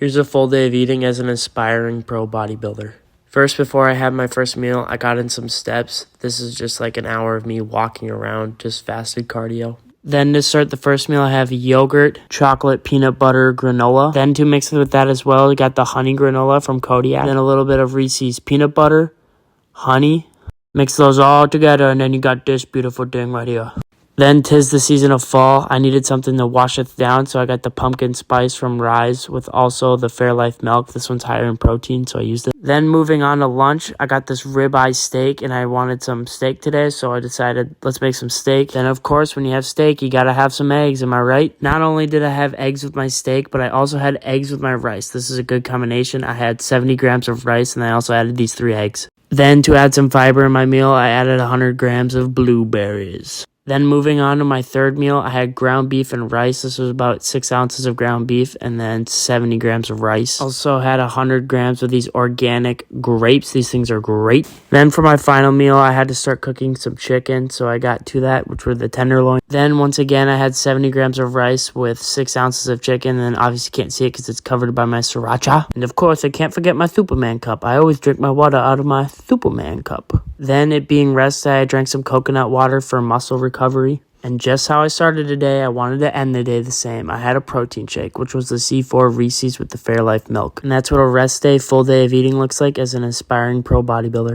Here's a full day of eating as an aspiring pro bodybuilder. First, before I had my first meal, I got in some steps. This is just like an hour of me walking around, just fasted cardio. Then to start the first meal, I have yogurt, chocolate, peanut butter, granola. Then to mix it with that as well, I got the honey granola from Kodiak. Then a little bit of Reese's peanut butter, honey. Mix those all together and then you got this beautiful thing right here. Then 'tis the season of fall. I needed something to wash it down, so I got the pumpkin spice from Rise with also the Fairlife milk. This one's higher in protein, so I used it. Then moving on to lunch, I got this ribeye steak, and I wanted some steak today, so I decided let's make some steak. Then, of course, when you have steak, you gotta have some eggs, am I right? Not only did I have eggs with my steak, but I also had eggs with my rice. This is a good combination. I had 70 grams of rice, and I also added these 3 eggs. Then, to add some fiber in my meal, I added 100 grams of blueberries. Then moving on to my third meal, I had ground beef and rice. This was about 6 ounces of ground beef and then 70 grams of rice. Also had 100 grams of these organic grapes. These things are great. Then for my final meal, I had to start cooking some chicken. So I got to that, which were the tenderloin. Then once again, I had 70 grams of rice with 6 ounces of chicken. And obviously can't see it because it's covered by my sriracha. And of course, I can't forget my Superman cup. I always drink my water out of my Superman cup. Then it being rest day, I drank some coconut water for muscle recovery. And just how I started today, I wanted to end the day the same. I had a protein shake, which was the C4 Reese's with the Fairlife milk. And that's what a rest day, full day of eating looks like as an aspiring pro bodybuilder.